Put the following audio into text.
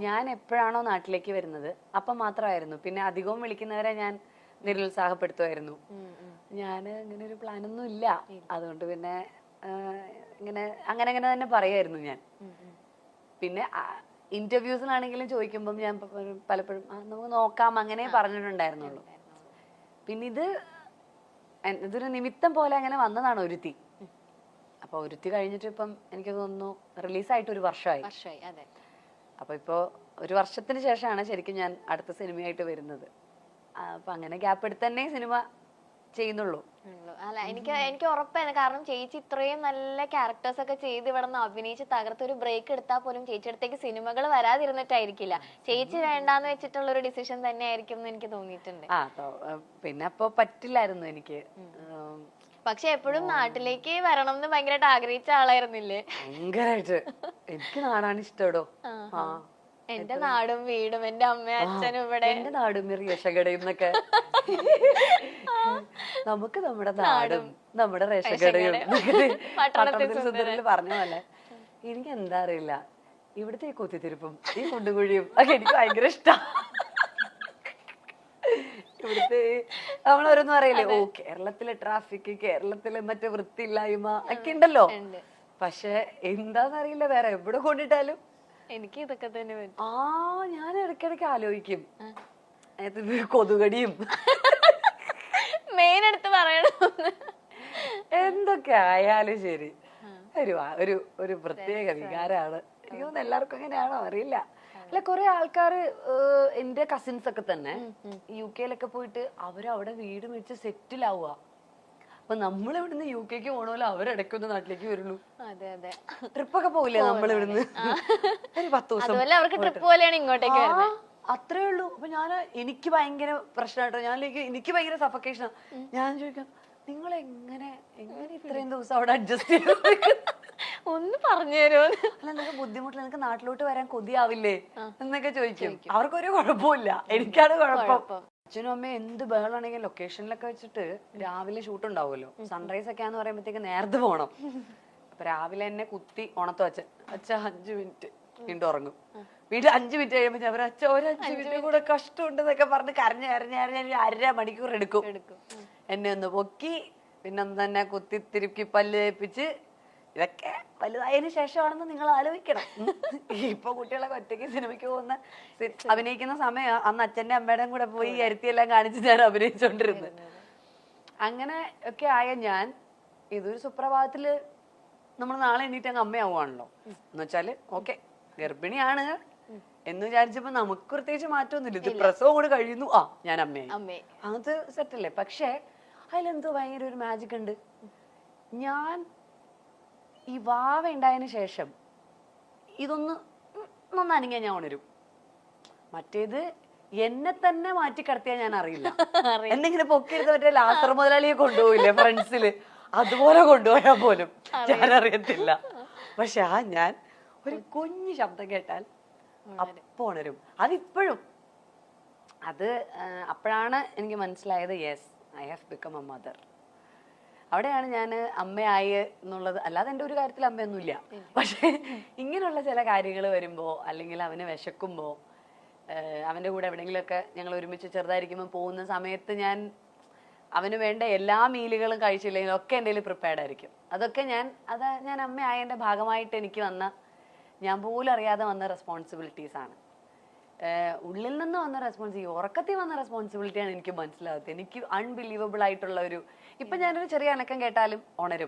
ഞാൻ എപ്പോഴാണോ നാട്ടിലേക്ക് വരുന്നത് അപ്പം മാത്രമായിരുന്നു. പിന്നെ അധികവും വിളിക്കുന്നവരെ ഞാൻ നിരുത്സാഹപ്പെടുത്തുമായിരുന്നു. ഞാൻ ഇങ്ങനെ ഒരു പ്ലാനൊന്നും ഇല്ല, അതുകൊണ്ട് പിന്നെ ഇങ്ങനെ അങ്ങനെ അങ്ങനെ തന്നെ പറയായിരുന്നു ഞാൻ. പിന്നെ ഇന്റർവ്യൂസിലാണെങ്കിലും ചോദിക്കുമ്പം ഞാൻ പലപ്പോഴും നമുക്ക് നോക്കാം അങ്ങനെ പറഞ്ഞിട്ടുണ്ടായിരുന്നുള്ളൂ. പിന്നെ ഇതൊരു നിമിത്തം പോലെ അങ്ങനെ വന്നതാണ് ഒരുത്തി. അപ്പൊ ഒരുത്തി കഴിഞ്ഞിട്ട് ഇപ്പം എനിക്ക് തോന്നുന്നു റിലീസായിട്ട് ഒരു വർഷമായി. അപ്പൊ ഇപ്പോ ഒരു വർഷത്തിന് ശേഷമാണ് ശരിക്കും ഞാൻ അടുത്ത സിനിമയായിട്ട് വരുന്നത്. അപ്പൊ അങ്ങനെ ഗ്യാപ്പ് എടുത്ത് തന്നെ സിനിമ ചെയ്യുന്നുള്ളൂ. അല്ല, എനിക്ക് ഉറപ്പാണ്. കാരണം ചേച്ചി ഇത്രയും നല്ല ക്യാരക്ടേഴ്സ് ഒക്കെ ചെയ്ത് ഇവിടെ നിന്ന് അഭിനയിച്ച് തകർത്ത് ഒരു ബ്രേക്ക് എടുത്താൽ പോലും ചേച്ചി അടുത്തേക്ക് സിനിമകൾ വരാതിരുന്നിട്ടായിരിക്കില്ല. ചേച്ചി വേണ്ടാന്ന് വെച്ചിട്ടുള്ള ഒരു ഡിസിഷൻ തന്നെ ആയിരിക്കും എന്ന് എനിക്ക് തോന്നിയിട്ടുണ്ട്. പിന്നെ അപ്പൊ പറ്റില്ലായിരുന്നു എനിക്ക്. പക്ഷെ എപ്പോഴും നാട്ടിലേക്ക് വരണം എന്ന് ഭയങ്കരമായിട്ട് ആഗ്രഹിച്ച ആളായിരുന്നില്ലേ? ഭയങ്കരമായിട്ട്. എനിക്ക് നാടാണ് ഇഷ്ടടോ. എന്റെ നാടും വീടും എന്റെ അമ്മയും അച്ഛനും ഇവിടെ. എന്റെ നാടും റേഷകടയും എന്നൊക്കെ. നമുക്ക് നമ്മുടെ നാടും നമ്മുടെ റേഷകടയും സുന്ദരിൽ പറഞ്ഞ പോലെ. എനിക്ക് എന്താ അറിയില്ല, ഇവിടുത്തെ ഈ കുത്തിത്തിരിപ്പും ഈ കുണ്ടുകുഴിയും ഒക്കെ എനിക്ക് ഭയങ്കര ഇഷ്ടം. ഇവിടുത്തെ നമ്മളോരോന്നും അറിയില്ലേ, ഓ കേരളത്തിലെ ട്രാഫിക്, കേരളത്തിലെ മറ്റേ വൃത്തിയില്ലായ്മ ഒക്കെ ഉണ്ടല്ലോ. പക്ഷെ എന്താന്നറിയില്ല, വേറെ എവിടെ കൊണ്ടിട്ടാലും എനിക്ക് ഇതൊക്കെ തന്നെ ഞാൻ ഇടയ്ക്കിടയ്ക്ക് ആലോചിക്കും കൊതുകടിയും മെയിൻ എടുത്ത് പറയണം. എന്തൊക്കെ ആയാലും ശരി, ഒരു പ്രത്യേക വികാരമാണ്. എനിക്ക് തോന്നുന്നു എല്ലാവർക്കും എങ്ങനെയാണോ അറിയില്ല. അല്ല, കുറെ ആൾക്കാര് എന്റെ കസിൻസ് ഒക്കെ തന്നെ UK പോയിട്ട് അവരവിടെ വീട് മേടിച്ച് സെറ്റിൽ ആവുക. അപ്പൊ നമ്മൾ ഇവിടുന്ന് UK പോണല്ലോ, അവരിടയ്ക്കൊന്ന് നാട്ടിലേക്ക് വരുള്ളൂ. ട്രിപ്പൊക്കെ പോവില്ലേ നമ്മൾ ഇവിടുന്ന് ഒരു 10 ദിവസം, അത്രേ ഉള്ളൂ. അപ്പൊ എനിക്ക് ഭയങ്കര പ്രശ്നമായിട്ടോ. എനിക്ക് ഭയങ്കര സഫക്കേഷനാ. ഞാൻ ചോദിക്കാം, നിങ്ങൾ എങ്ങനെ ഇത്രയും ദിവസം അവിടെ അഡ്ജസ്റ്റ് ചെയ്ത് ഒന്ന് പറഞ്ഞു തരുമോ? അല്ല, നിനക്ക് ബുദ്ധിമുട്ടില്ല, നിനക്ക് നാട്ടിലോട്ട് വരാൻ കൊതിയാവില്ലേ എന്നൊക്കെ ചോദിക്കും. അവർക്കൊരു കുഴപ്പമില്ല, എനിക്കാണ് കുഴപ്പം. അച്ഛനും അമ്മയും എന്ത് ബഹളാണെങ്കിൽ ലൊക്കേഷനിലൊക്കെ വെച്ചിട്ട് രാവിലെ ഷൂട്ട് ഉണ്ടാവുമല്ലോ. സൺറൈസ് ഒക്കെ പറയുമ്പോഴത്തേക്ക് നേരത്തെ പോകണം. അപ്പൊ രാവിലെ എന്നെ കുത്തി ഉണത്തു അച്ഛ 5 മിനിറ്റ് വീണ്ടും ഉറങ്ങും. വീണ്ടും 5 മിനിറ്റ് കഴിയുമ്പോ അവർ അച്ഛൻ ഒരു 5 മിനിറ്റ് കൂടെ കഷ്ടമുണ്ടെന്നൊക്കെ പറഞ്ഞ് കരഞ്ഞ് 1.5 മണിക്കൂർ എടുക്കും. എന്നെ ഒന്ന് പൊക്കി പിന്നെ തന്നെ കുത്തി തിരുക്കി പല്ല് തേപ്പിച്ച്, ഇതൊക്കെ വലുതായതിനു ശേഷമാണെന്ന് നിങ്ങൾ ആലോചിക്കണം. ഇപ്പൊ കുട്ടികളൊക്കെ ഒറ്റയ്ക്ക് സിനിമയ്ക്ക് അഭിനയിക്കുന്ന സമയം അന്ന് അച്ഛന്റെ അമ്മയുടെയും കൂടെ പോയി അരുത്തിയെല്ലാം കാണിച്ച് ഞാൻ അഭിനയിച്ചോണ്ടിരുന്നത്. അങ്ങനെ ഒക്കെ ആയ ഞാൻ ഇതൊരു സുപ്രഭാതത്തില് നമ്മൾ നാളെ എണീറ്റ് അങ്ങ് അമ്മയാവുകയാണല്ലോ. എന്ന് വെച്ചാല് ഓക്കെ ഗർഭിണിയാണ് എന്ന് വിചാരിച്ചപ്പോ നമുക്ക് പ്രത്യേകിച്ച് മാറ്റമൊന്നുമില്ല. ഇത് പ്രസവം കൂടെ കഴിയുന്നു, ഞാൻ അമ്മയായി, അത് സെറ്റല്ലേ. പക്ഷെ അതിലെന്തോ ഭയങ്കര ഒരു മാജിക് ഉണ്ട്. ഞാൻ ഈ വാവ ഉണ്ടായതിനു ശേഷം ഇതൊന്ന് അനങ്ങിയാൽ ഞാൻ ഉണരും. മറ്റേത് എന്നെ തന്നെ മാറ്റി കിടത്തിയാൽ ഞാൻ അറിയില്ല. എന്തെങ്കിലും പൊക്കിയെടുത്ത് മറ്റേ ലാസർ മുതലാളിയെ കൊണ്ടുപോയില്ലേ ഫ്രണ്ട്സില്, അതുപോലെ കൊണ്ടുപോയാൽ പോലും ഞാൻ അറിയത്തില്ല. പക്ഷെ ഞാൻ ഒരു കുഞ്ഞു ശബ്ദം കേട്ടാൽ അപ്പൊ ഉണരും. അതിപ്പോഴും അപ്പോഴാണ് എനിക്ക് മനസ്സിലായത്, yes, I have become A mother. അവിടെയാണ് ഞാൻ അമ്മയായി എന്നുള്ളത്. അല്ലാതെ എൻ്റെ ഒരു കാര്യത്തിൽ അമ്മയൊന്നുമില്ല. പക്ഷെ ഇങ്ങനെയുള്ള ചില കാര്യങ്ങൾ വരുമ്പോൾ, അല്ലെങ്കിൽ അവന് വിശക്കുമ്പോൾ, അവൻ്റെ കൂടെ എവിടെയെങ്കിലുമൊക്കെ ഞങ്ങൾ ഒരുമിച്ച് ചെറുതായിരിക്കുമ്പോൾ പോകുന്ന സമയത്ത് അവന് വേണ്ട എല്ലാ മീലുകളും കഴിച്ചില്ലെങ്കിലും ഒക്കെ എൻ്റെ കയ്യിൽ പ്രിപ്പയർഡ് ആയിരിക്കും. അതൊക്കെ ഞാൻ അമ്മയായതിൻ്റെ ഭാഗമായിട്ട് എനിക്ക് ഞാൻ പോലും അറിയാതെ വന്ന റെസ്പോൺസിബിലിറ്റീസാണ്. ഉള്ളിൽ നിന്ന് വന്ന റെസ്പോൺസിബിലിറ്റി, ഉറക്കത്തിൽ വന്ന റെസ്പോൺസിബിലിറ്റിയാണ് എനിക്ക് മനസ്സിലാകാത്തത്. എനിക്ക് അൺബിലീവബിൾ ആയിട്ടുള്ള ഇപ്പൊ ഞാനൊരു ചെറിയ അനക്കം കേട്ടാലും ഉണരും.